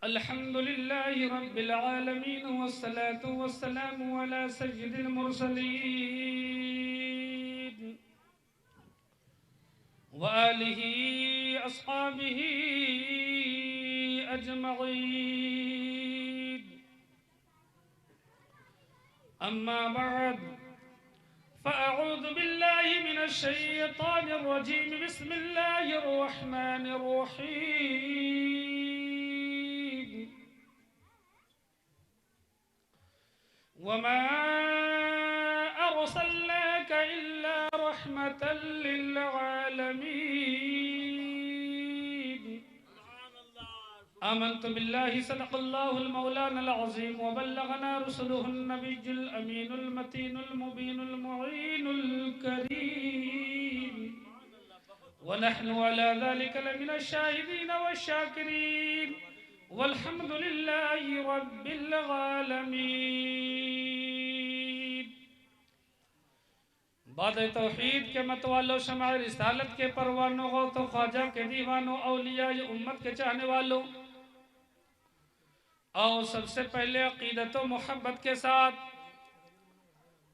الحمد لله رب العالمين والصلاة والسلام على سيد المرسلين وآله أصحابه أجمعين. أما بعد فأعوذ بالله من الشيطان الرجيم. بسم الله الرحمن الرحيم. وما أرسلناك إلا رحمة للعالمين. آمنت بالله صدق الله المولانا العظيم وبلغنا رسله النبي الأمين المتين المبين المعين الكريم ونحن على ذلك لمن الشاهدين والشاكرين والحمد لله رب العالمين. بعد توحید کے متوالوں، شمع رسالت کے پروانوں، غوث و خواجہ کے دیوانوں، اولیاء امت کے چاہنے والوں، اور سب سے پہلے عقیدت و محبت کے ساتھ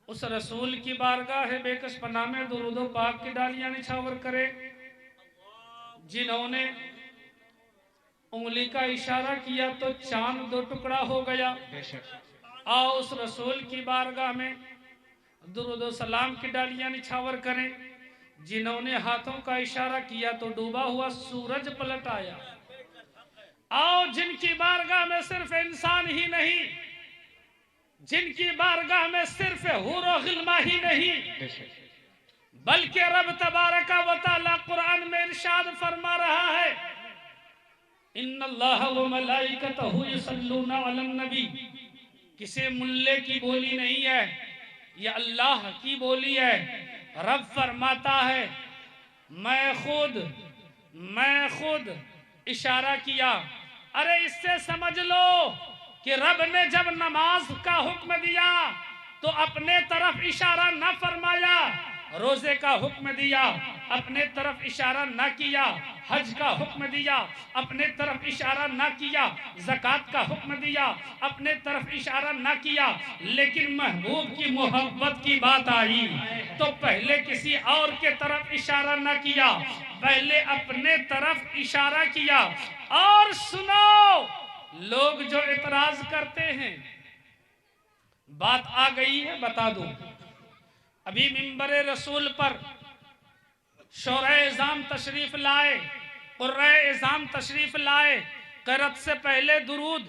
اس رسول کی بارگاہ بے کش پناہ میں درود و پاک کی ڈالیاں نچھاور کرے جنہوں نے انگلی کا اشارہ کیا تو چاند دو ٹکڑا ہو گیا، آؤ اس رسول کی بارگاہ میں درود و سلام کی ڈالیاں نچھاور کریں جنہوں نے ہاتھوں کا اشارہ کیا تو ڈوبا ہوا سورج پلٹ آیا. آؤ جن کی بارگاہ میں صرف انسان ہی نہیں، جن کی بارگاہ میں صرف حور و غلمہ ہی نہیں، بلکہ رب تبارک و تعالی قرآن میں ارشاد فرما رہا ہے ان اللہ و ملائکتہ یصلون علی النبی. کسی ملے کی بولی نہیں ہے، یہ اللہ کی بولی ہے. رب فرماتا ہے میں خود اشارہ کیا. ارے اس سے سمجھ لو کہ رب نے جب نماز کا حکم دیا تو اپنے طرف اشارہ نہ فرمایا، روزے کا حکم دیا اپنے طرف اشارہ نہ کیا، حج کا حکم دیا اپنے طرف اشارہ نہ کیا، زکوٰۃ کا حکم دیا اپنے طرف اشارہ نہ کیا، لیکن محبوب کی محبت کی بات آئی تو پہلے کسی اور کے طرف اشارہ نہ کیا، پہلے اپنے طرف اشارہ کیا. اور سنو لوگ جو اعتراض کرتے ہیں، بات آ گئی ہے بتا دوں. ابھی منبر رسول پر شورۂ اعظام تشریف لائے، قرۂ اعظام تشریف لائے، قرأت سے پہلے درود،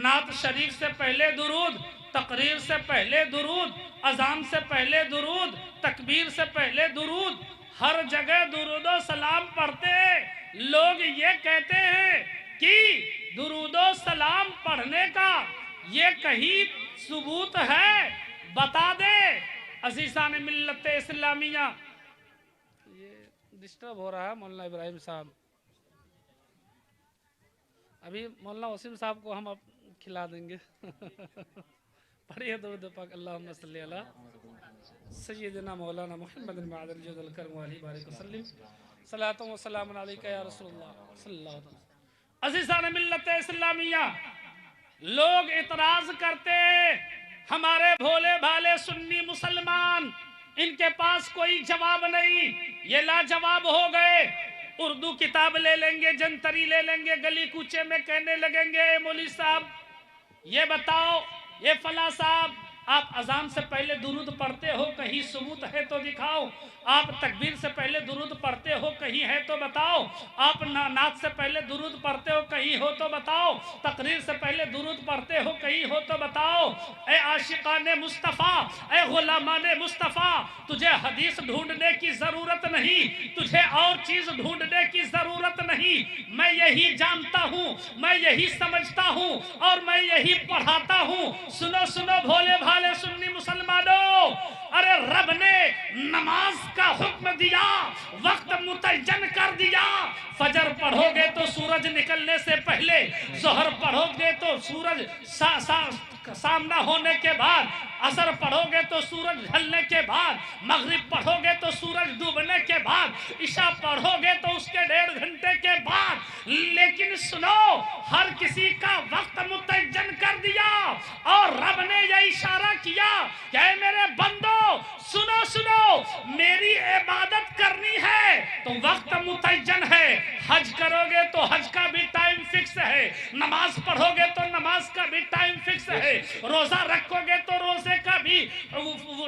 نعت شریف سے پہلے درود، تقریر سے پہلے درود، اذان سے پہلے درود، تکبیر سے پہلے درود، ہر جگہ درود و سلام پڑھتے ہیں. لوگ یہ کہتے ہیں کہ درود و سلام پڑھنے کا یہ کہیں ثبوت ہے، بتا دے. عزیزان ملت اسلامیہ، یہ ڈسٹرب ہو رہا ہے مولانا ابراہیم صاحب. ابھی مولانا وسیم صاحب کو ہم اب کھلا دیں گے. پڑھیے درود پاک. اللہم صلی علی سیدنا مولانا محمد المعد الجود الکرم علی بارک وسلم. صلاۃ و سلام علیکہ یا رسول اللہ صلی اللہ علیہ وسلم. عزیزان ملت اسلامیہ، لوگ اعتراض کرتے ہمارے بھولے بھالے سنی مسلمان، ان کے پاس کوئی جواب نہیں، یہ لاجواب ہو گئے. اردو کتاب لے لیں گے، جنتری لے لیں گے، گلی کوچے میں کہنے لگیں گے اے مولوی صاحب یہ بتاؤ، یہ فلاں صاحب آپ اذان سے پہلے درود پڑھتے ہو، کہیں ثبوت ہے تو دکھاؤ. آپ تکبیر سے پہلے درود پڑھتے ہو، کہیں ہے تو بتاؤ. آپ نعت سے پہلے درود پڑھتے ہو، کہیں ہو تو بتاؤ. تقریر سے پہلے درود پڑھتے ہو، کہیں ہو تو بتاؤ. اے عاشقان مصطفیٰ، اے غلامان مصطفیٰ، تجھے حدیث ڈھونڈنے کی ضرورت نہیں، تجھے اور چیز ڈھونڈنے کی ضرورت نہیں. میں یہی جانتا ہوں، میں یہی سمجھتا ہوں اور میں یہی پڑھاتا ہوں. سنو بھولے بھائی، والے سنی مسلمانوں، ارے رب نے نماز کا حکم دیا، وقت متعین کر دیا۔ فجر پڑھو گے تو سورج نکلنے سے پہلے، ظہر پڑھو گے تو سورج سامنا ہونے کے بعد، عصر پڑھو گے تو سورج ڈھلنے کے بعد، مغرب پڑھو گے تو سورج ڈوبنے کے بعد، عشاء پڑھو گے تو اس کے 1.5 گھنٹے کے بعد۔ لیکن سنو، ہر کسی کا وقت متعین کر دیا، اور رب نے یہ اشارہ کیا کہ اے میرے بندو سنو سنو، میری عبادت کرنی ہے تو وقت متعین ہے۔ حج کرو گے تو حج کا بھی ٹائم فکس ہے، نماز پڑھو گے تو نماز کا بھی ٹائم فکس ہے، روزہ رکھو گے تو روزے کا بھی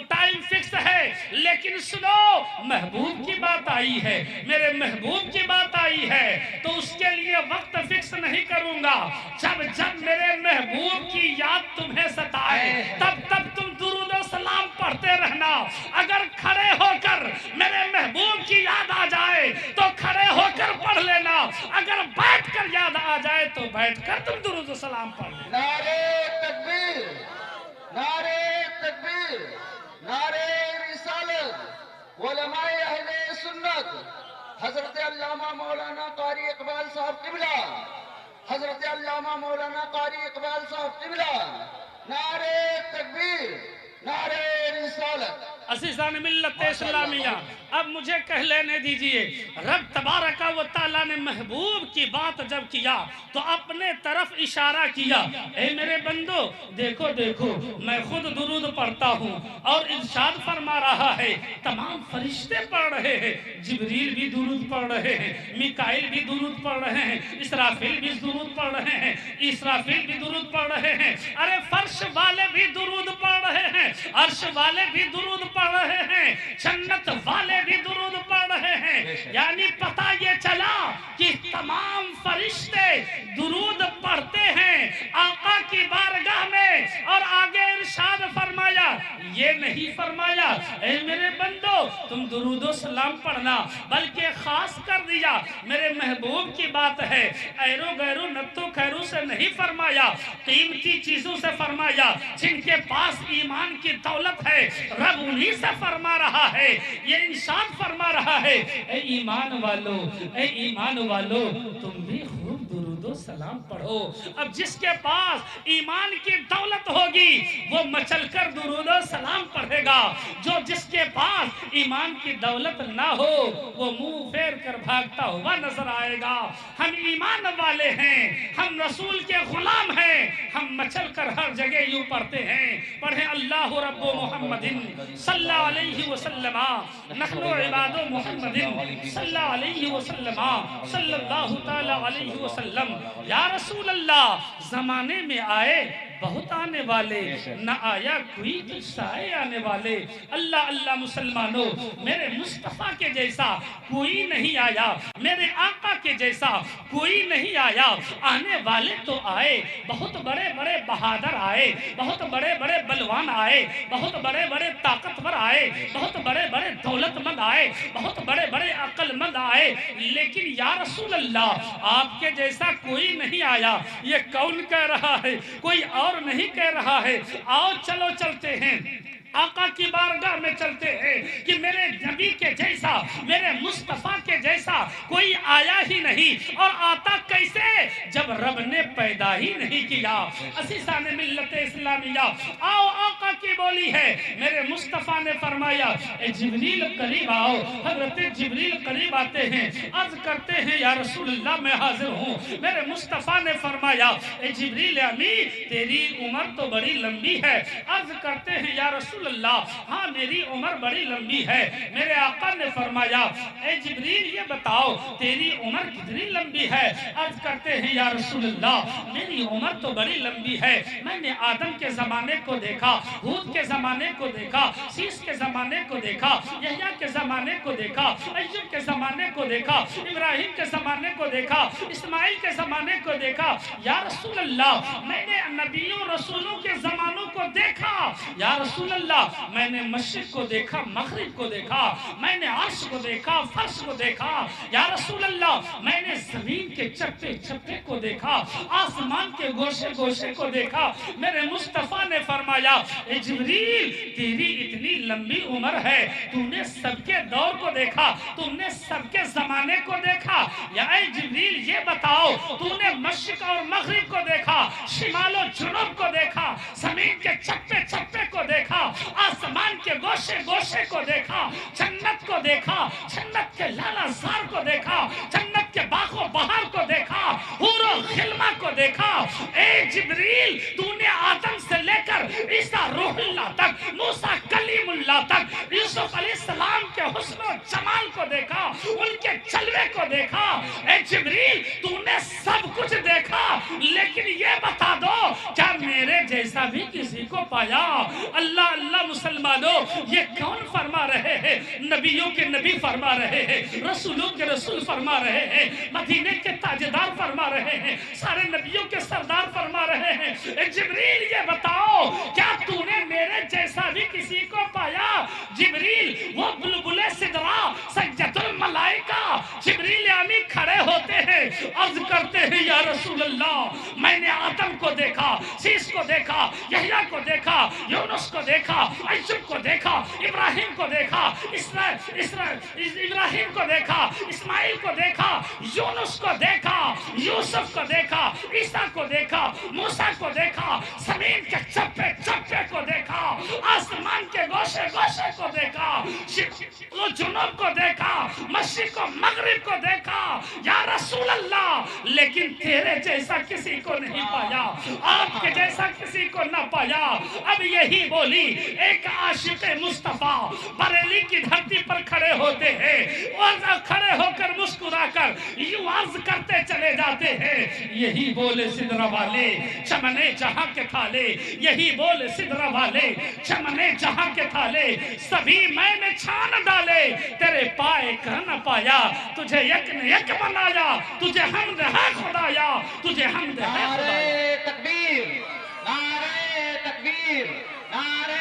ٹائم فکس ہے۔ لیکن سنو، محبوب کی بات آئی ہے، میرے محبوب کی بات آئی ہے تو اس کے لیے وقت فکس نہیں کروں گا۔ جب جب میرے محبوب کی یاد تمہیں ستائے تب تب تم درود و سلام پڑھتے رہنا۔ اگر کھڑے ہو کر میرے محبوب کی یاد آ جائے تو کھڑے ہو کر پڑھ لینا، اگر بیٹھ کر یاد آ جائے تو بیٹھ کر تم درود و سلام پڑھ لینا۔ نعرے تکبیر، نعرے تکبیر، نعرے رسالت۔ علماء اہل سنت حضرت علامہ مولانا قاری اقبال صاحب قبلہ، حضرت علامہ مولانا قاری اقبال صاحب قبلہ، نعرے تکبیر، نعرے رسالت۔ عزیزان ملت اسلامیہ، اب مجھے کہہ لینے دیجئے، رب تبارک و تعالیٰ نے محبوب کی بات جب کیا تو اپنے طرف اشارہ کیا، اے میرے بندو دیکھو دیکھو، میں خود درود پڑھتا ہوں، اور ارشاد فرما رہا ہے تمام فرشتے پڑھ رہے ہیں، جبریل بھی درود پڑھ رہے ہیں، میکائیل بھی درود پڑھ رہے ہیں، اسرافیل بھی درود پڑھ رہے ہیں، اسرافیل بھی درود پڑھ رہے ہیں، ارے فرش والے بھی درود پڑھ رہے ہیں، عرش والے بھی درود پڑھ رہے ہیں، جنت والے بھی درود پڑھ رہے ہیں۔ یعنی پتہ یہ چلا کہ تمام فرشتے درود پڑھتے ہیں آقا کی بارگاہ میں، اور آگے ارشاد فرمایا، یہ نہیں فرمایا اے میرے بندو تم درود و سلام پڑھنا، بلکہ خاص کر دیا میرے محبوب کی بات ہے، ایرو غیرو نتو خیرو سے نہیں فرمایا، قیمتی چیزوں سے فرمایا، جن کے پاس ایمان کی دولت ہے رب انہی سے فرما رہا ہے۔ یہ ارشاد فرما رہا ہے، اے ایمان والو، اے ایمان والو تم بھی خوب درود و سلام پڑھو۔ اب جس کے پاس ایمان کی دولت ہوگی وہ مچل کر درود و سلام پڑھے گا، جو جس کے پاس ایمان کی دولت نہ ہو وہ منہ پھیر کر بھاگتا ہوا نظر آئے گا۔ ہم ایمان والے ہیں، ہم رسول کے غلام ہیں، ہم مچل کر ہر جگہ یوں پڑھتے ہیں، پڑھیں اللہ رب محمد صلی اللہ علیہ وسلم، نحن عباد محمد صلی اللہ علیہ وسلم، صلی اللہ تعالی علیہ وسلم۔ یا رسول اللہ، زمانے میں آئے بہت آنے والے، نہ آیا کوئی قصہ آنے والے۔ اللہ اللہ مسلمانوں، میرے مصطفیٰ کے جیسا کوئی نہیں آیا، میرے آقا کے جیسا کوئی نہیں آیا۔ آنے والے تو آئے، بہت بڑے بڑے بہادر آئے، بہت بڑے بڑے بلوان آئے، بہت بڑے بڑے طاقتور آئے، بہت بڑے بڑے دولت مند آئے، بہت بڑے بڑے عقل مند آئے، لیکن یا رسول اللہ آپ کے جیسا کوئی نہیں آیا۔ یہ کون کہہ رہا ہے؟ کوئی اور نہیں کہہ رہا ہے۔ آؤ چلو چلتے ہیں، آقا کی بارگاہ میں چلتے ہیں کہ میرے نبی کے جیسا، میرے مصطفیٰ کے جیسا کوئی آیا ہی نہیں، اور آتا کیسے جب رب نے پیدا ہی نہیں کیا۔ عزیزان ملت اسلامیہ، آؤ آقا کی بولی ہے، میرے مصطفیٰ نے فرمایا اے جبریل قریب آؤ۔ حضرت جبریل قریب آتے ہیں، عرض کرتے ہیں یا رسول اللہ میں حاضر ہوں۔ میرے مصطفیٰ نے فرمایا اے جبریل امی تیری عمر تو بڑی لمبی ہے۔ عرض کرتے ہیں یا رسول اللہ ہاں میری عمر بڑی لمبی ہے۔ میرے آقا نے فرمایا اے جبریل یہ بتاؤ تیری عمر کتنی لمبی ہے؟ عرض کرتے ہیں یا رسول اللہ میری عمر تو بڑی لمبی ہے، میں نے آدم کے زمانے کو دیکھا، ہود کے زمانے کو دیکھا، سیس کے زمانے کو دیکھا، یحییٰ کے زمانے کو دیکھا، ایوب کے زمانے کو دیکھا، ابراہیم کے زمانے کو دیکھا، اسماعیل کے زمانے کو دیکھا۔ یا رسول اللہ میں نے نبیوں رسولوں کے زمانوں کو دیکھا۔ یا رسول اللہ میں نے مشرق کو دیکھا، مغرب کو دیکھا، میں نے عرش کو دیکھا، فرش کو دیکھا۔ یا رسول اللہ میں نے زمین کے چپے چپے کو دیکھا، آسمان کے گوشے گوشے کو دیکھا۔ میرے مصطفیٰ نے فرمایا اے جبریل تیری اتنی لمبی عمر ہے، تو نے سب کے دور کو دیکھا، تم نے سب کے زمانے کو دیکھا، یا اے جبریل یہ بتاؤ تو نے مشرق اور مغرب کو دیکھا، شمال و جنوب کو دیکھا، زمین کے چپے چپے کو دیکھا، آسمان کے گوشے گوشے کو دیکھا، جنت کو دیکھا، جنت کے لالا زار کو دیکھا، جنت کے باغ و بہار کو دیکھا، حور و خلمہ کو دیکھا۔ اے جبریل تو نے آدم سے لے کر عیسیٰ روح اللہ تک، موسیٰ کلیم اللہ تک، یوسف علیہ السلام کے حسن و جمال کو دیکھا، ان کے جلوے کو دیکھا۔ اے جبریل تو نے سب کچھ دیکھا، لیکن یہ بتا دو کیا میرے جیسا بھی کسی کو پایا؟ اللہ اللہ مسلمانوں، یہ کون فرما رہے ہیں؟ نبیوں کے نبی فرما رہے ہیں، رسولوں کے رسول فرما رہے ہیں، مدینے کے تاجدار فرما رہے ہیں، سارے نبیوں کے سردار فرما رہے ہیں۔ اے جبریل یہ بتاؤ کیا تو نے میرے جیسا بھی کسی کو پایا؟ جبریل وہ بلبل سدرا سید الملائکہ جبریل امی کھڑے ہوتے ہیں، عرض کرتے ہیں یا رسول اللہ میں نے آدم کو دیکھا، سیس کو دیکھا، یحییٰ کو دیکھا، یونس کو دیکھا، ایوب کو دیکھا، ابراہیم کو دیکھا، ابراہیم کو دیکھا، اسماعیل کو دیکھا، یونس کو دیکھا، یوسف کو دیکھا، عیسیٰ کو دیکھا، موسیٰ کو دیکھا، زمین کے چپے چپے کو دیکھا، آسمان کے گوشے گوشے کو دیکھا، جنوب کو دیکھا، مشرق و مغرب کو دیکھا یا رسول اللہ، لیکن تیرے جیسا کسی کو نہیں پایا، آپ کے جیسا کسی کو نہ پایا۔ اب یہی بولی ایک عاشق مصطفیٰ بریلی کی دھرتی پر کھڑے ہوتے ہیں، اور کھڑے ہو کر مسکرا کر یوں عرض کرتے چلے جاتے ہیں، یہی بولے سدرہ والے چمنے جہاں کے تھالے، یہی بولے سدرہ والے چمنے جہاں کے تھالے، سبھی میں نے چھان ڈالے، تیرے پائے کر نہ پایا، تجھے یک نے یک بنایا، تجھے حمد ہے خدایا، تجھے حمد ہے خدایا۔ نعرہ تکبیر، نعرہ تکبیر، نعرہ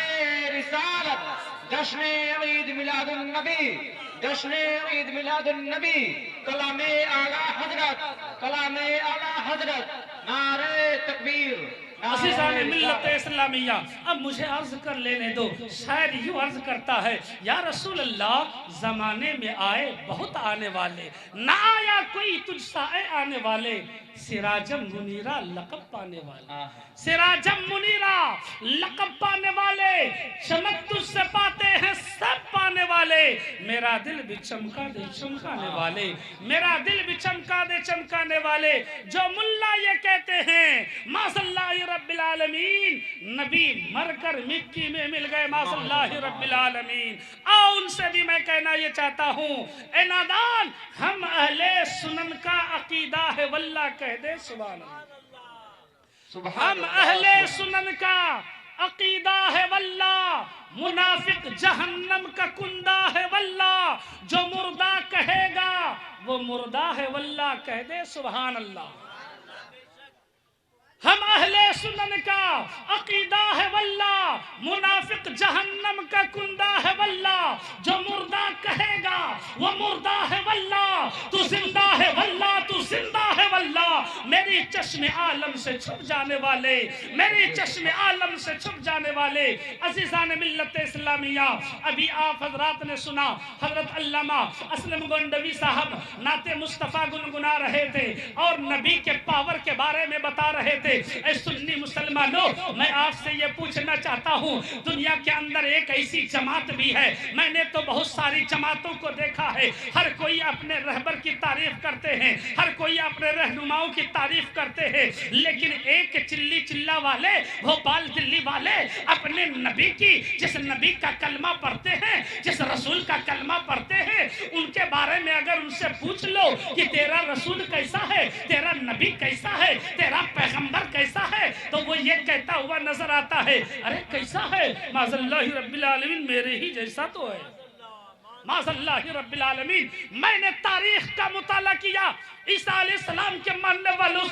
رسالت، جشن عید میلاد النبی، جشن عید میلاد النبی، کلام اعلیٰ حضرت، کلام اعلیٰ حضرت، نعرہ تکبیر۔ عزیزان ملت اسلامیہ، اب مجھے عرض کر لینے دو۔ شاید یوں عرض کرتا ہے یا رسول اللہ زمانے میں آئے بہت آنے والے، نہ آیا کوئی تجھ سا اے آنے والے، سراجم منیرہ لقب پانے والے، سراجم منیرہ لقب پانے والے، چمک تجھ سے پاتے ہیں سب پانے والے، میرا دل بھی چمکا دے چمکانے والے، میرا دل بھی چمکا دے چمکانے والے۔ جو ملا یہ کہتے ہیں ماذ اللہ رب العالمین، نبی مر کر مٹی میں مل گئے ماذ اللہ رب العالمین، ان سے بھی میں کہنا یہ چاہتا ہوں اے نادان، ہم اہل سنن کا عقیدہ ہے واللہ کہہ دے سبحان اللہ، ہم اہل سنن کا عقیدہ ہے واللہ، منافق جہنم کا کندہ ہے واللہ، جو مردہ کہے گا وہ مردہ ہے واللہ کہہ دے سبحان اللہ۔ ہم اہل سنن کا عقیدہ ہے واللہ، منافق جہنم کا کندہ ہے واللہ، جو مردہ کہے گا وہ مردہ ہے واللہ، تو زندہ ہے واللہ، تو زندہ ہے واللہ، میری چشم عالم سے چھپ جانے والے، میری چشم عالم سے چھپ جانے والے۔ عزیزان ملت اسلامیہ، ابھی آپ حضرات نے سنا حضرت علامہ اسلم گونڈوی صاحب نعت مصطفیٰ گنگنا رہے تھے اور نبی کے پاور کے بارے میں بتا رہے تھے۔ اے سنی مسلمانوں، میں آپ سے یہ پوچھنا چاہتا ہوں، دنیا کے اندر ایک ایسی جماعت بھی ہے، میں نے تو بہت ساری جماعتوں کو دیکھا ہے، ہر کوئی اپنے رہبر کی تعریف کرتے ہیں، ہر کوئی اپنے رہنماؤں کی تعریف کرتے ہیں، لیکن ایک چلی چلا والے بھوپال دلی والے اپنے نبی کی، جس نبی کا کلمہ پڑھتے ہیں، جس رسول کا کلمہ پڑھتے ہیں، ان کے بارے میں اگر ان سے پوچھ لو کہ تیرا رسول کیسا ہے، تیرا نبی کیسا ہے، تیرا پیغمبر کیسا ہے، تو وہ یہ کہتا ہوا نظر آتا ہے، ارے کیسا ہے، معاذ اللہ رب العالمین میرے ہی جیسا تو ہے، معاذ اللہ رب العالمین۔ میں نے تاریخ کا مطالعہ کیا، عیسیٰ علیہ السلام کے ماننے والوں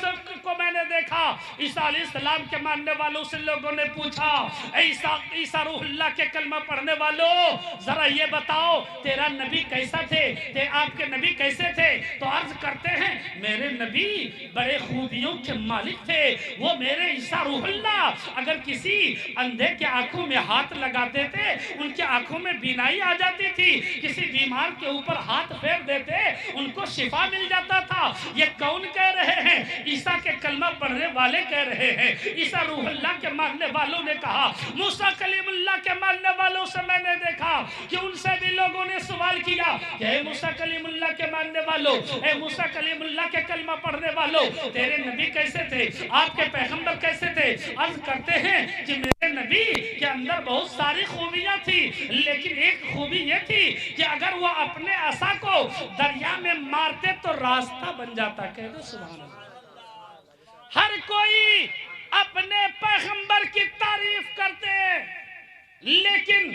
کو میں نے دیکھا دیکھا عیسیٰ علیہ السلام کے ماننے والوں سے لوگوں نے پوچھا عیسیٰ روح اللہ کے کلمہ پڑھنے والوں ذرا یہ بتاؤ تیرا نبی کیسا تھے آپ کے نبی کیسے تھے تو عرض کرتے ہیں میرے نبی بڑے خوبیوں کے مالک تھے وہ میرے عیسیٰ روح اللہ اگر کسی اندھے کے آنکھوں میں ہاتھ لگاتے تھے ان کے آنکھوں میں بینائی آ جاتی تھی کسی بیمار کے اوپر ہاتھ پھیر دیتے ان کو شفا مل جاتا تھا یہ کون کہہ رہے ہیں عیسیٰ کے کلمہ پڑھنے والے کہہ رہے ہیں عیسیٰ روح اللہ کے ماننے والوں نے کہا موسیٰ کلیم اللہ کے ماننے والوں سے میں نے دیکھا کہ ان سے بھی لوگوں نے سوال کیا کہ اے موسیٰ کلیم اللہ کے ماننے والوں اے موسیٰ کلیم اللہ کے کلمہ پڑھنے والوں تیرے نبی کیسے تھے آپ کے پیغمبر کیسے تھے عرض کرتے ہیں کہ میرے نبی کے اندر بہت ساری خوبیاں تھی لیکن ایک خوبی یہ تھی کہ اگر وہ اپنے عصا کو دریا میں مارتے تو راستہ بن جاتا کہہ دو سبحان اللہ ہر کوئی اپنے پیغمبر کی تعریف کرتے لیکن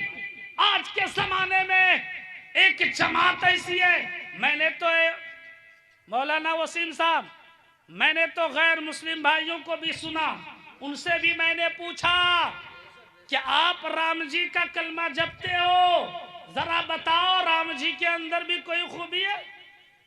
آج کے زمانے میں ایک جماعت ایسی ہے میں نے تو مولانا وسیم صاحب میں نے تو غیر مسلم بھائیوں کو بھی سنا ان سے بھی میں نے پوچھا کہ آپ رام جی کا کلمہ جپتے ہو ذرا بتاؤ رام جی کے اندر بھی کوئی خوبی ہے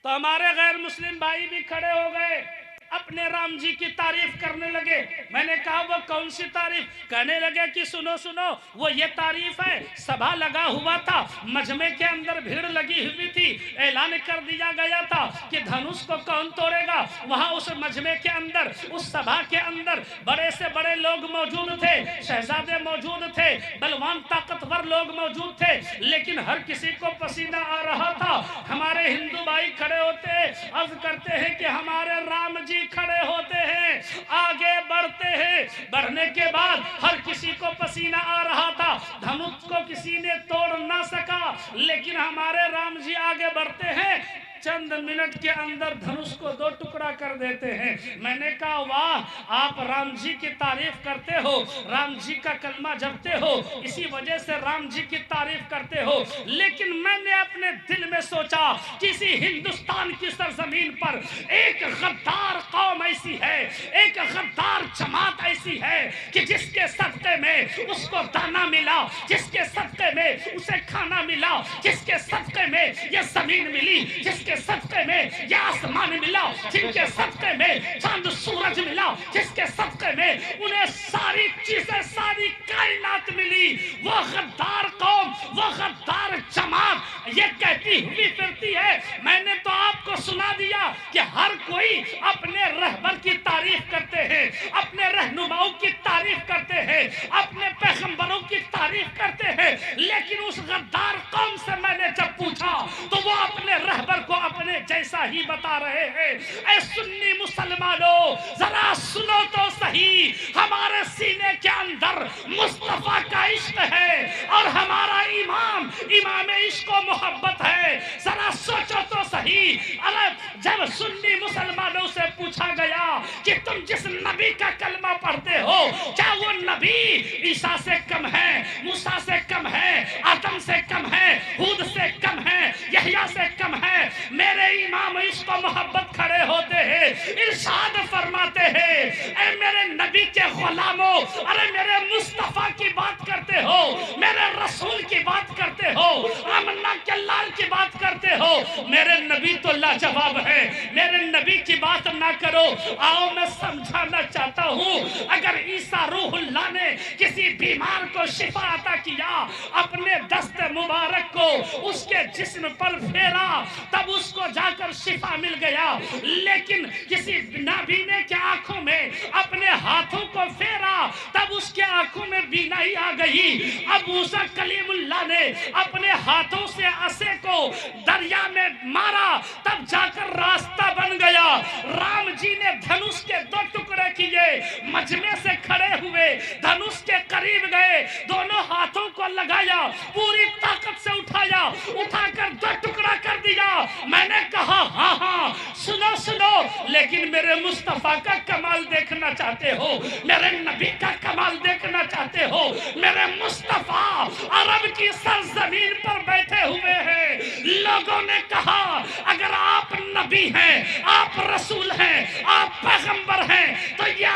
تو ہمارے غیر مسلم بھائی بھی کھڑے ہو گئے اپنے رام جی کی تعریف کرنے لگے میں نے کہا وہ کون سی تعریف کہنے لگے کہ سنو سنو وہ یہ تعریف ہے سبھا لگا ہوا تھا مجمع کے اندر بھیڑ لگی ہوئی تھی اعلان کر دیا گیا تھا کہ دھنوش کو کون توڑے گا وہاں اس مجمع کے اندر اس سبھا کے اندر بڑے سے بڑے لوگ موجود تھے شہزادے موجود تھے بلوان طاقتور لوگ موجود تھے لیکن ہر کسی کو پسینہ آ رہا تھا ہمارے ہندو بھائی کھڑے ہوتے عرض کرتے ہیں کہ ہمارے رام جی کھڑے ہوتے ہیں آگے بڑھتے ہیں بڑھنے کے بعد ہر کسی کو پسینہ آ رہا تھا دھنوش کو کسی نے توڑ نہ سکا لیکن ہمارے رام جی آگے بڑھتے ہیں چند منٹ کے اندر دھنوش کو دو ٹکڑا کر دیتے ہیں میں نے کہا واہ آپ رام جی کی تعریف کرتے ہو رام جی کا کلمہ جپتے ہو اسی وجہ سے رام جی کی تعریف کرتے ہو لیکن میں نے اپنے دل میں سوچا کسی ہندوستان کی سرزمین پر ایک غدار قوم ایسی ہے ایک غدار جماعت ایسی ہے کہ جس کے صدقے میں اس کو دانا ملا جس کے صدقے میں اسے کھانا ملا جس کے صدقے میں یہ زمین ملی جس کے صدقے میں یہ آسمان ملا جن کے صدقے میں چاند سورج ملا جس کے صدقے میں انہیں ساری چیزیں ساری کائنات ملی وہ غدار قوم وہ غدار جماعت یہ کہتی ہوئی پھرتی ہے میں نے تو آپ کو سنا دیا کہ ہر کوئی اپنے رہبر کی تعریف کرتے ہیں اپنے رہنماؤں کی تعریف کرتے ہیں اپنے پیغمبروں کی تعریف کرتے ہیں لیکن اس غدار قوم سے میں نے جب پوچھا تو وہ اپنے رہبر کو اپنے جیسا ہی بتا رہے ہیں اے سنی مسلمانوں ذرا سنو تو صحیح ہمارے سینے کے اندر مصطفیٰ کا عشق ہے اور ہمارا امام عشق و محبت ہے ذرا سوچو تو صحیح جب سنی مسلمانوں سے پوچھا گیا کہ تم جس نبی کا کلمہ پڑھتے ہو کیا وہ نبی عیسیٰ سے کم ہے موسیٰ سے کم ہے آدم سے کم ہے ہود سے کم ہے یحییٰ سے کم ہے میرے امام عشق و محبت کھڑے ہوتے ہیں ارشاد فرماتے ہیں اے میرے نبی کے غلاموں ارے میرے مصطفیٰ کی بات کرتے ہو میرے رسول کی بات کرتے ہو آمنہ کے لال کی بات کرتے ہو میرے نبی تو لاجواب ہے میرے نبی کی بات نہ کرو آؤ میں سمجھانا چاہتا ہوں اگر عیسیٰ روح اللہ نے کسی بیمار کو شفا عطا کیا اپنے دست مبارک کو اس کے جسم پر پھیرا تب اس کو جا کر شفا مل گیا لیکن کسی نابینے کے آنکھوں میں اپنے ہاتھوں کو پھیرا تب اس کے آنکھوں میں بینائی آ گئی اب موسیٰ کلیم اللہ نے اپنے ہاتھوں سے عصے کو دریا میں مارا تب جا کر راستہ بن گیا رام جی نے دھنوش کے دو ٹکڑے کیے مجمع سے کھڑے ہوئے دھنوش کے قریب گئے دونوں ہاتھوں کو لگایا پوری طاقت سے اٹھا کر دو ٹکڑا کر دیا میں نے کہا ہاں ہاں سنو سنو لیکن میرے مصطفیٰ کا کمال دیکھنا چاہتے ہو میرے نبی کا کمال دیکھنا چاہتے ہو میرے مصطفیٰ عرب کی سرزمین پر بیٹھے ہوئے ہیں لوگوں نے کہا اگر آپ نبی ہیں آپ رسول ہیں آپ پیغمبر ہیں تو یہ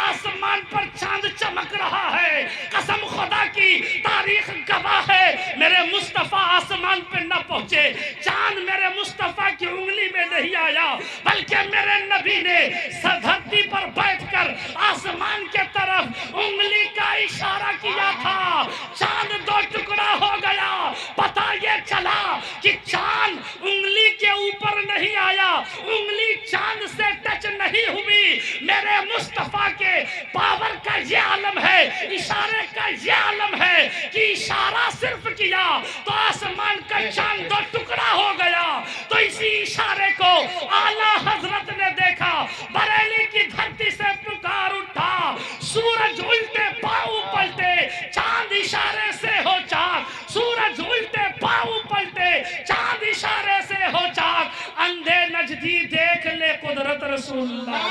آیا بلکہ میرے نبی نے دھرتی پر بیٹھ کر آسمان کے طرف انگلی کا اشارہ کیا تھا، چاند دو ٹکڑا ہو گیا۔ پتہ یہ چلا کہ چاند انگلی کے اوپر نہیں آیا، انگلی چاند سے ٹچ نہیں ہوئی۔ میرے مصطفیٰ کے پاور کا یہ عالم ہے، اشارے کا یہ عالم ہے کہ اشارہ صرف کیا تو آسمان کا چاند دو ٹکڑا ہو گیا۔ تو اسی اشارے کو اعلیٰ حضرت نے دیکھا، بریلی کی دھرتی سے پکار اٹھا، سورج الٹے پاؤں پلٹے، چاند اشارے سے ہو چاک، سورج الٹے پاؤں پلٹے، چاند اشارے سے ہو چاک، اندھے نجدی دیکھ لے قدرت رسول اللہ۔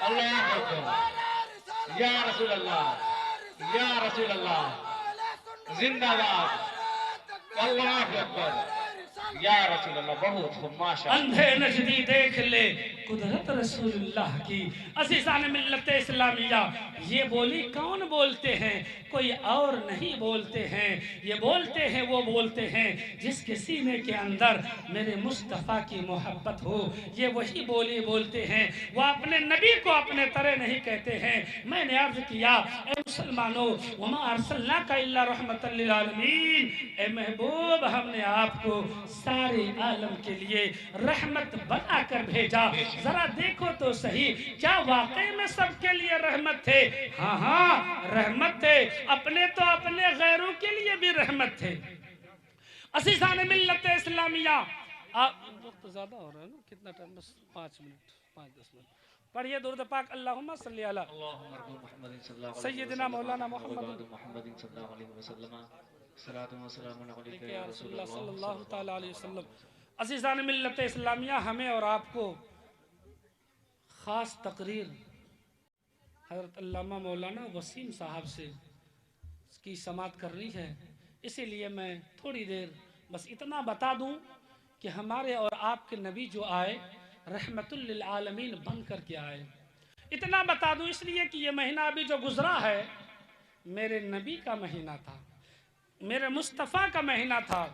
اللہ اکبر، یا رسول اللہ، یا رسول اللہ، زندہ باد، اللہ اکبر، یا رسول اللہ، بہت خوب، ماشاءاللہ۔ اندھے نجدی دیکھ لے قدرت رسول اللہ کی۔ عزیزان ملت اسلامیہ، یہ بولی کون بولتے ہیں؟ کوئی اور نہیں بولتے ہیں، یہ بولتے ہیں وہ بولتے ہیں جس کے سینے کے اندر میرے مصطفیٰ کی محبت ہو، یہ وہی بولی بولتے ہیں۔ وہ اپنے نبی کو اپنے طرح نہیں کہتے ہیں۔ میں نے عرض کیا اے مسلمانوں، وما ارسلناک الا رحمۃ للعالمین، اے محبوب ہم نے آپ کو سارے عالم کے لیے رحمت بنا کر بھیجا۔ ذرا دیکھو تو صحیح، کیا واقعی میں سب کے لیے رحمت تھے؟ ہاں ہاں رحمت تھے، اپنے تو اپنے، غیروں کے لیے بھی رحمت تھے۔ عزیزان ملت اسلامیہ، وقت زیادہ ہو رہا ہے نا، کتنا ٹائم؟ بس 5 منٹ، 5-10 منٹ پڑھیے درود پاک، اللہم صلی علی سیدنا مولانا محمد صلی اللہ علیہ وسلم، صلاۃ و سلام علیک یا رسول اللہ صلی اللہ تعالیٰ علیہ وسلم۔ عزیزان ملت اسلامیہ، ہمیں اور آپ کو خاص تقریر حضرت علامہ مولانا وسیم صاحب سے کی سماعت کرنی ہے، اسی لیے میں تھوڑی دیر بس اتنا بتا دوں کہ ہمارے اور آپ کے نبی جو آئے رحمت للعالمین بن کر کے آئے۔ اتنا بتا دوں اس لیے کہ یہ مہینہ ابھی جو گزرا ہے میرے نبی کا مہینہ تھا، میرے مصطفیٰ کا مہینہ تھا۔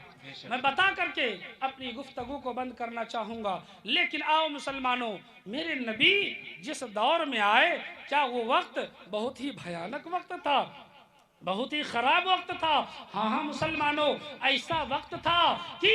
میں بتا کر کے اپنی گفتگو کو بند کرنا چاہوں گا، لیکن آؤ مسلمانوں، میرے نبی جس دور میں آئے، کیا وہ وقت بہت ہی بھیانک وقت تھا، بہت ہی خراب وقت تھا؟ ہاں ہاں مسلمانوں، ایسا وقت تھا کہ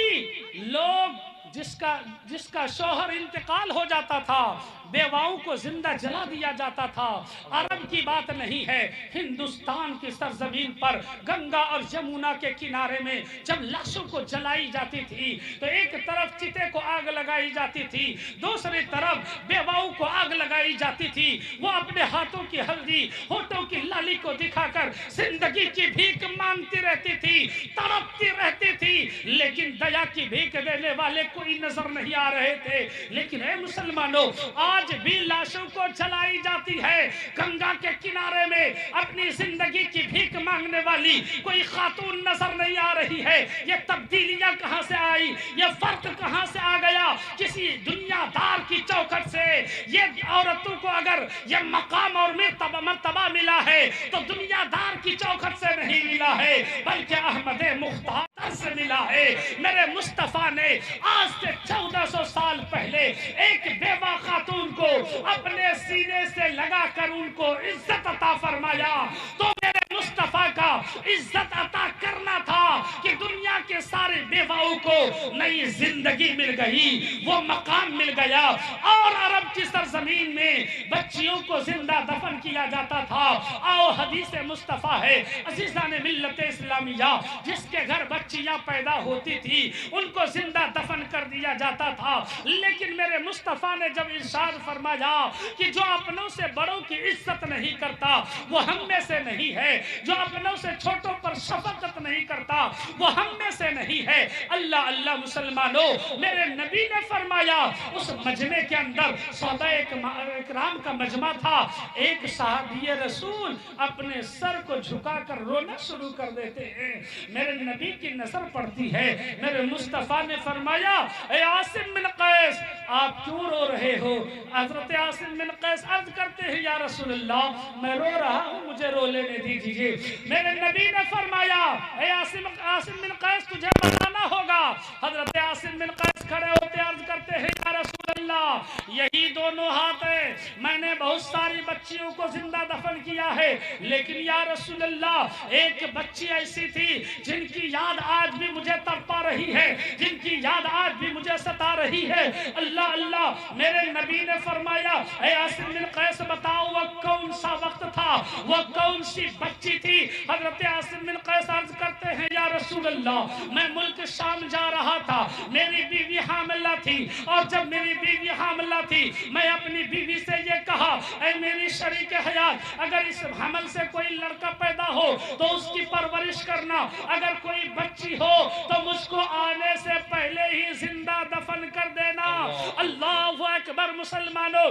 لوگ جس کا شوہر انتقال ہو جاتا تھا، بیواؤں کو زندہ جلا دیا جاتا تھا۔ عرب کی بات نہیں ہے، ہندوستان کی سرزمین پر گنگا اور جمنا کے کنارے میں جب لاشوں کو جلائی جاتی تھی تو ایک طرف چتے کو آگ لگائی جاتی تھی، دوسری طرف بیواؤں کو آگ لگائی جاتی تھی۔ وہ اپنے ہاتھوں کی ہلدی، ہونٹوں کی لالی کو دکھا کر زندگی کی بھیک مانگتی رہتی تھی، تڑپتی رہتی تھی، لیکن دیا کی بھیک دینے والے کوئی نظر نہیں آ رہے تھے۔ لیکن اے مسلمانوں، آج بھی لاشوں کو جلائی جاتی ہے، گنگا کے کنارے میں اپنی زندگی کی بھیک مانگنے والی کوئی خاتون نظر نہیں آ رہی ہے۔ یہ تبدیلیاں کہاں سے آئی؟ یہ فرق کہاں سے آ گیا؟ کسی دنیا دار کی چوکھٹ سے یہ عورتوں کو اگر یہ مقام اور مرتبہ ملا ہے تو دنیا دار کی چوکھٹ سے نہیں ملا ہے، بلکہ احمد مختار سے ملا ہے۔ میرے مصطفیٰ نے آج سے 1400 سال پہلے ایک بیوہ خاتون کو اپنے سینے سے لگا کر ان کو عزت عطا فرمایا۔ تو میرے مصطفیٰ کا عزت عطا کرنا تھا کہ دنیا کے سارے بیواؤں کو نئی زندگی مل گئی، وہ مقام مل گیا، اور عرب کی سرزمین میں بچیوں کو زندہ دفن کیا جاتا تھا۔ آؤ حدیث مصطفیٰ ہے عزیزان ملت اسلامیہ، جس کے گھر بچیاں پیدا ہوتی تھی ان کو زندہ دفن کر دیا جاتا تھا، لیکن میرے مصطفیٰ نے جب ارشاد فرمایا کہ جو اپنوں سے بڑوں کی عزت نہیں کرتا وہ ہم میں سے نہیں ہے، جو اپنوں سے چھوٹوں پر شفقت نہیں کرتا وہ ہم میں سے نہیں ہے۔ اللہ اللہ مسلمانوں، میرے نبی نے فرمایا، اس مجمع کے اندر صحابہ اکرام کا مجمع تھا، ایک صحابی رسول اپنے سر کو جھکا کر رونا شروع کر دیتے ہیں۔ میرے نبی کی نظر پڑتی ہے، میرے مصطفیٰ نے فرمایا، اے عاصم بن قیس آپ کیوں رو رہے ہو؟ حضرت عاصم بن قیس عرض کرتے ہیں، یا رسول اللہ میں رو رہا ہوں، مجھے رو لینے دیجیے۔ میرے نبی نے فرمایا، اے عاصم بن قیس تجھے بتانا کیا ہوگا؟ حضرت عاصم بن قیس کھڑے ہوتے عرض کرتے ہیں یا رسول اللہ یہی دونوں ہاتھ ہیں، میں نے بہت ساری بچیوں کو زندہ دفن کیا ہے، لیکن یا رسول اللہ ایک بچی ایسی تھی جن کی یاد آج بھی مجھے تڑپا رہی ہے، جن کی یاد آج بھی مجھے ستا رہی ہے۔ اللہ اللہ، میرے نبی نے فرمایا اے عاصم بن قیس بتاؤ وہ کون سا وقت تھا، وہ کون سی بچی تھی؟ حضرت عاصم بن قیس عرض کرتے ہیں یا رسول اللہ میں ملک شام جا رہا تھا، میری بیوی حاملہ تھی، اور جب میری بیوی حاملہ تھی میں اپنی بیوی سے یہ کہا اے میری شریک حیات اگر اس حمل سے کوئی لڑکا پیدا ہو تو اس کی پرورش کرنا، اگر کوئی بچی ہو تو مجھ کو آنے سے پہلے ہی زندہ دفن کر دینا۔ اللہ اکبر مسلمانوں،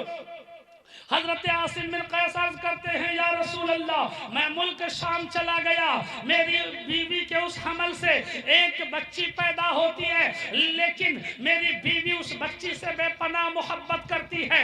حضرت عاصم بن قیس عرض کرتے ہیں یا رسول اللہ میں ملک شام چلا گیا، میری بیوی کے اس حمل سے ایک بچی پیدا ہوتی ہے، لیکن میری بیوی اس بچی سے بے پناہ محبت کرتی ہے،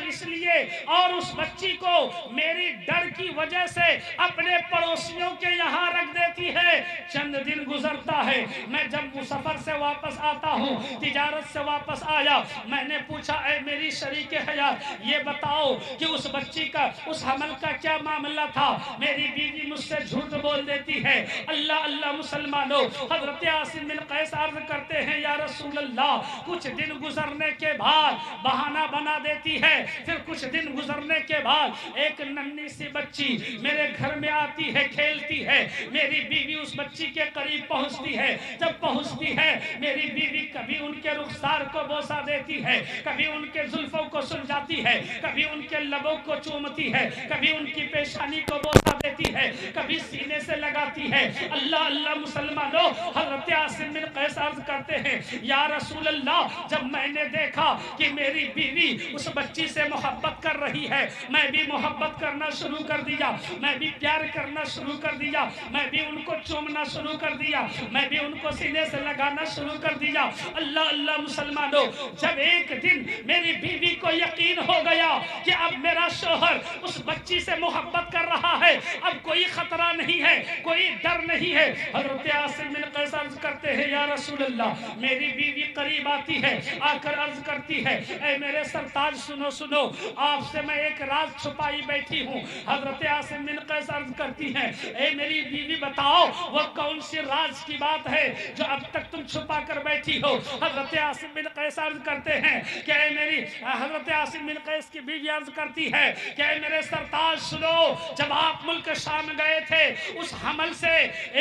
اس لیے اور اس بچی کو میری ڈر کی وجہ سے اپنے پڑوسیوں کے یہاں رکھ دیتی ہے۔ چند دن گزرتا ہے، میں جب سفر سے واپس آتا ہوں، تجارت سے واپس آیا، میں نے پوچھا اے میری شریک حیات یہ بتاؤ کہ اس بچی کا اس حمل کا کیا معاملہ تھا؟ میری بیوی مجھ سے جھوٹ بول دیتی ہے۔ اللہ اللہ مسلمانوں، حضرت عاصم بن قیس عرض کرتے ہیں یا رسول اللہ کچھ دن گزرنے کے بعد بہانہ بنا دیتی ہے، پھر کچھ دن گزرنے کے بعد ایک ننھی سی بچی میرے گھر میں آتی ہے، کھیلتی ہے، میری بیوی اس بچی کے قریب پہنچتی ہے، جب پہنچتی ہے میری بیوی کبھی ان کے رخسار کو بوسہ دیتی ہے، کبھی ان کے زلفوں کو سلجھاتی ہے، کبھی ان کے لبوں کو چومتی ہے، کبھی ان کی پیشانی کو بوسہ دیتی ہے، کبھی سینے سے لگاتی ہے۔ اللہ اللہ مسلمانوں، حضرت عاصم بن قیس عرض کرتے ہیں یا رسول اللہ جب میں نے دیکھا کہ میری بیوی اس بچی سے محبت کر رہی ہے، میں بھی محبت کرنا شروع کر دیا، میں بھی پیار کرنا شروع کر دیا، میں بھی ان کو چومنا شروع کر دیا، میں بھی ان کو سینے سے لگانا شروع کر دیا۔ اللہ اللہ مسلمانوں، جب ایک دن میری بیوی کو یقین ہو گیا کہ اب میرا شوہر اس بچی سے محبت کر رہا ہے، اب کوئی خطرہ نہیں ہے، کوئی ڈر نہیں ہے، حضرت عاصم بن قیس عرض کرتے ہیں یا رسول اللہ میری بیوی قریب آتی ہے، آ کر عرض کرتی ہے اے میرے سرتاج سنو سنو، آپ سے میں ایک راز چھپائی بیٹھی ہوں۔ حضرت عاصم بن قیس عرض کرتی ہے اے میری بیوی بتاؤ وہ کون سی راز کی بات ہے جو اب تک تم چھپا کر بیٹھی ہو؟ حضرت عاصم بن قیس عرض کرتے ہیں کہ اے میری حضرت عاصم بن قیس کی بیوی عرض کرتی ہے کہ اے میرے سرتاج سنو، جب آپ ملک شام گئے تھے اس حمل سے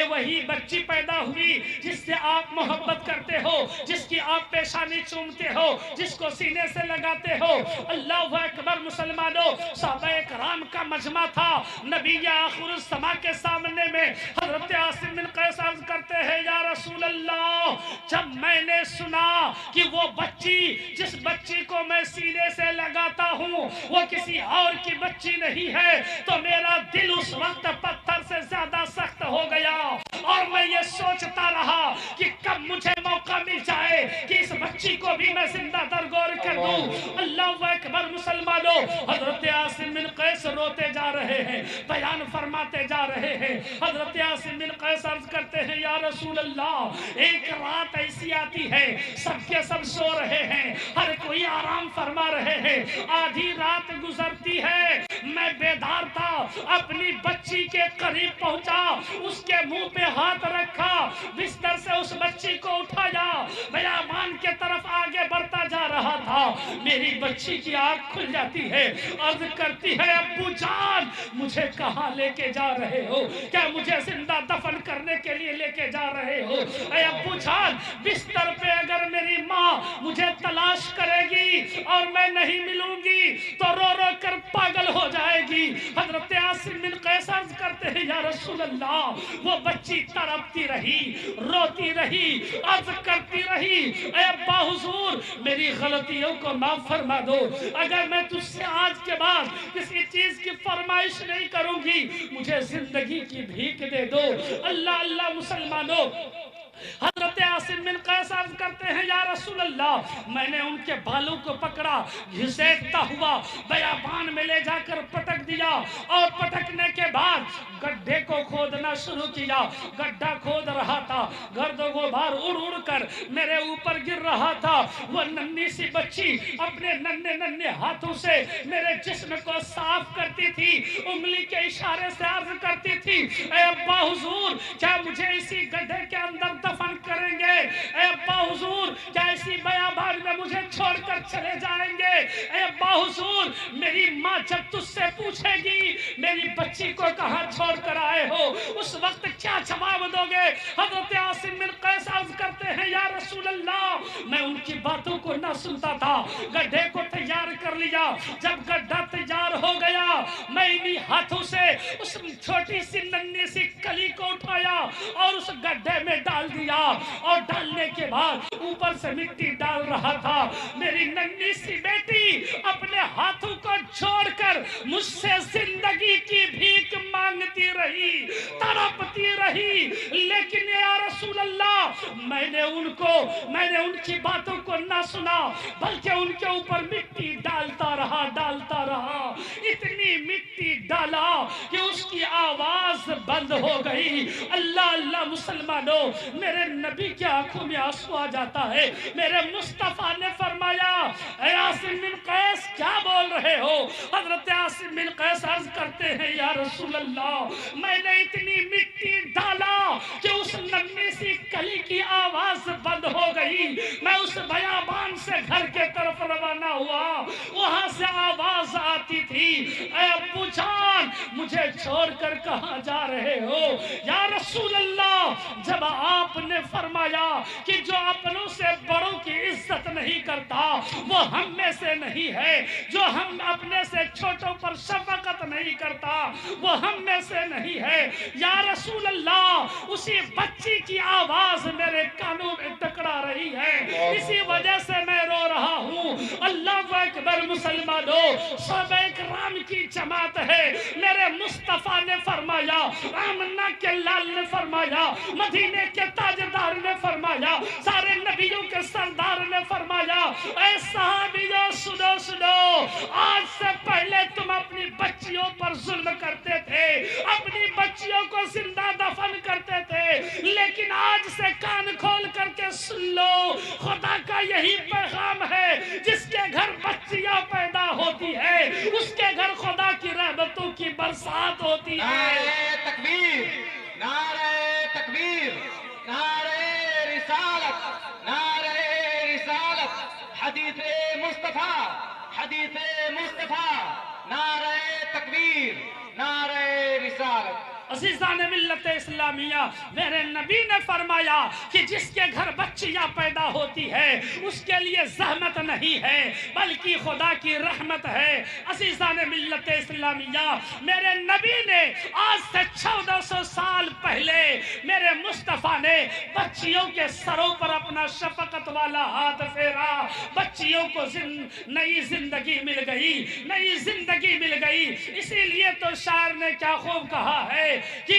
وہی بچی پیدا ہوئی جس سے آپ محبت کرتے ہو، جس کی آپ پیشانی چومتے ہو، جس کو سینے سے لگاتے ہو۔ اللہ اکبر مسلمانوں، صحابہ کرام کا مجمع تھا، نبی آخر الزماں کے سامنے میں حضرت عاصم بن قیس عرض کرتے ہیں یا رسول اللہ جب میں نے سنا کہ وہ بچی جس بچی کو میں سینے سے لگاتا ہوں وہ کسی اور کی بچی نہیں ہے تو میرا دل اس وقت پتھر سے زیادہ سخت ہو گیا، اور میں یہ سوچتا رہا کہ کب مجھے موقع مل جائے کہ اس بچی کو بھی میں زندہ درگور کر دوں۔ اللہ اکبر مسلمانوں، حضرت عاصم بن قیس روتے جا رہے ہیں، بیان فرماتے جا رہے ہیں۔ حضرت عاصم بن قیس عرض کرتے ہیں یا رسول اللہ ایک رات ایسی آتی ہے سب کے سب سو رہے ہیں، ہر کوئی آرام فرما رہے ہیں، آدھی رات گزرتی ہے، میں بیدار تھا، اپنی بچی کے قریب پہنچا، اس کے منہ پہ ہاتھ رکھا، بستر سے اس بچی کو اٹھایا، بیابان کے طرف آگے بڑھتا جا رہا تھا، میری بچی کی آنکھ کھل جاتی ہے، عرض کرتی ہے ابو جان مجھے کہاں لے کے جا رہے ہو؟ کیا مجھے زندہ دفن کرنے کے لیے لے کے جا رہے ہو؟ اے ابو جان بستر پہ اگر میری ماں مجھے تلاش کرے گی اور میں نہیں ملوں گی تو رو رو کر پاگل ہو جائے گی۔ حضرت عاصم بن قیس عرض کرتے ہیں یا رسول اللہ وہ بچی تڑپتی رہی، روتی رہی، عرض کرتی رہی اے ابا حضور میری غلطیوں کو معاف فرما دو، اگر میں تجھ سے آج کے بعد کسی چیز کی فرمائش نہیں کروں گی مجھے زندگی کی بھیک دے دو۔ اللہ اللہ مسلمانوں، حضرت عاصم بن قیس عرض کرتے ہیں یا رسول اللہ میں نے ان کے بالوں کو پکڑا، گھسیٹتا ہوا بیابان میں لے جا کر پٹک دیا اور پٹکنے کے بعد گڈھے کو کھودنا شروع کیا. گڈھا کھود رہا تھا, گرد و غبار اڑ اڑ کر میرے اوپر گر رہا تھا. وہ ننھی سی بچی اپنے ننھے ننھے ہاتھوں سے میرے جسم کو صاف کرتی تھی, انگلی کے اشارے سے عرض کرتی تھی, اے ابا حضور کیا مجھے اسی گڈھے کے اندر دفن کریں گے؟ اے ابا حضور کیا اسی بیابان میں مجھے چھوڑ کر چلے جائیں گے؟ اے ابا حضور میری ماں جب تجھ سے پوچھے گی میری بچی کو کہاں چھوڑ کر آئے ہو, اس وقت کیا جواب دو گے؟ حضرت عاصم بن قیس عرض کرتے ہیں, یا رسول اللہ میں ان کی باتوں کو نہ سنتا تھا. گڈھے کو تیار کر لیا, جب گڈھا تیار ہو گیا میں انہی ہاتھوں سے اس چھوٹی سی ننھی سی کلی کو اٹھایا اور اس گڈھے میں ڈال دیا, اور ڈالنے کے بعد اوپر سے مٹی ڈال رہا تھا. میری ننھی سی بیٹی اپنے ہاتھوں کو چھوڑ کر مجھ سے زندگی کی بھیک مانگتی رہی, تڑپتی رہی, لیکن یا رسول اللہ میں نے ان کی باتوں کو نہ سنا بلکہ ان کے اوپر مٹی ڈالتا رہا. اتنی مٹی ڈالا کہ اس کی آواز بند ہو گئی. اللہ اللہ مسلمانوں, میرے نبی کی آنکھوں میں آنسو آ جاتا ہے. میرے مصطفیٰ نے فرمایا, اے عاصم بن قیس کیا بول رہے ہو؟ حضرت عاصم بن قیس عرض کرتے ہیں, یا رسول اللہ میں نے اتنی مٹی ڈالا کہ اس ننھی سی کلی کی آواز بند ہو گئی. میں اس بیابان سے گھر کے طرف روانہ ہوا, وہاں سے آواز آتی تھی, اے ابو جان مجھے چھوڑ کر کہاں جا رہے ہو؟ یا رسول اللہ جب آپ نے فرمایا کہ جو اپنوں سے بڑوں کی عزت نہیں کرتا وہ ہم میں سے نہیں ہے, جو ہم اپنے سے چھوٹوں پر شفقت نہیں کرتا وہ ہم میں سے نہیں ہے, یا رسول اللہ اسی بچی کی آواز میرے کانوں میں ٹکرا رہی ہے, اسی وجہ سے میں رو رہا ہوں. اللہ اکبر مسلمانوں, صحابہ کرام کی جماعت ہے. میرے مصطفیٰ نے فرمایا, آمنہ کے لال نے فرمایا, مدینے کے تاجدار نے فرمایا, سارے نبیوں کے سردار نے فرمایا, اے صحابیوں سنو, آج سے پہلے تم اپنی بچیوں پر ظلم کرتے تھے, اپنی بچیوں کو زندہ دفن کرتے تھے, لیکن آج سے کان کھول کر کے سن لو, خدا کا یہی پیغام ہے, جس کے گھر بچیاں پیدا ہوتی ہے اس کے گھر خدا کی رحمتوں کی برسات ہوتی ہے. نعرہ تکبیر, نعرہ تکبیر, نعرہ رسالت, نعرہ رسالت, حدیث مصطفیٰ, حدیث مصطفیٰ, نعرہ تکبیر, نعرہ رسالت. عزیزان ملت اسلامیہ, میرے نبی نے فرمایا کہ جس کے گھر بچیاں پیدا ہوتی ہے اس کے لیے زحمت نہیں ہے بلکہ خدا کی رحمت ہے. عزیزان ملت اسلامیہ, میرے نبی نے آج سے 1400 سال پہلے میرے مصطفیٰ نے بچیوں کے سروں پر اپنا شفقت والا ہاتھ پھیرا, بچیوں کو نئی زندگی مل گئی, نئی زندگی مل گئی. اسی لیے تو شاعر نے کیا خوب کہا ہے کہ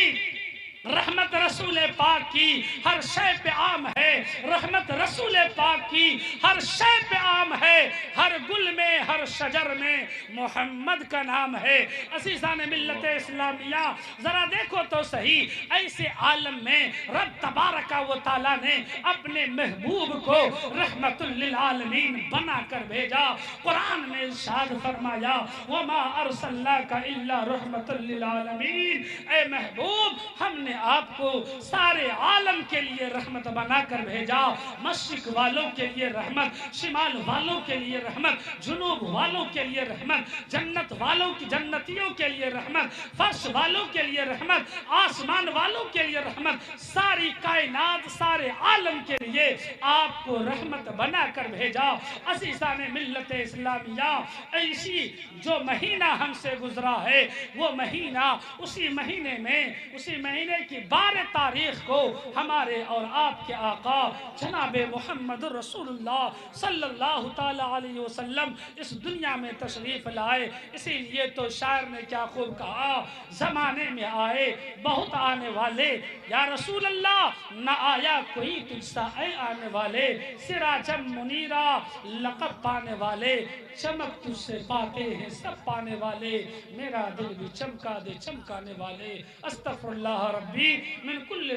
رحمت رسول پاک کی ہر شے پہ عام ہے, رحمت رسول پاک کی ہر شے پہ عام ہے, ہر گل میں ہر شجر میں محمد کا نام ہے. عزیزان ملت اسلامیہ, ذرا دیکھو تو صحیح, ایسے عالم میں رب تبارک و تعالیٰ نے اپنے محبوب کو رحمت للعالمین بنا کر بھیجا. قرآن میں ارشاد فرمایا, وما ارسلناک الا رحمت للعالمین, اے محبوب ہم نے آپ کو سارے عالم کے لیے رحمت بنا کر بھیجا. مشرق والوں کے لیے رحمت, شمال والوں کے لیے رحمت, جنوب والوں کے لیے رحمت, جنت والوں کی جنتیوں کے لیے رحمت, فرش والوں کے لیے رحمت, آسمان والوں کے لیے رحمت, ساری کائنات سارے عالم کے لیے آپ کو رحمت بنا کر بھیجا. عزیزان ملت اسلامیہ, ایسی جو مہینہ ہم سے گزرا ہے وہ مہینہ, اسی مہینے کی 12 تاریخ کو ہمارے اور آپ کے آقا جناب محمد رسول اللہ صلی اللہ تعالی علیہ وسلم اس دنیا میں تشریف لائے. اسی اسی لیے تو شاعر نے کیا خوب کہا، زمانے میں آئے بہت آنے والے، یا رسول اللہ نہ آیا کوئی تجھ سا اے آنے والے، سراجم منیرا لقب پانے والے، چمک تجھ سے پاتے ہیں سب پانے والے، میرا دل بھی چمکا دے چمکانے والے، استغفر اللہ ربی من کل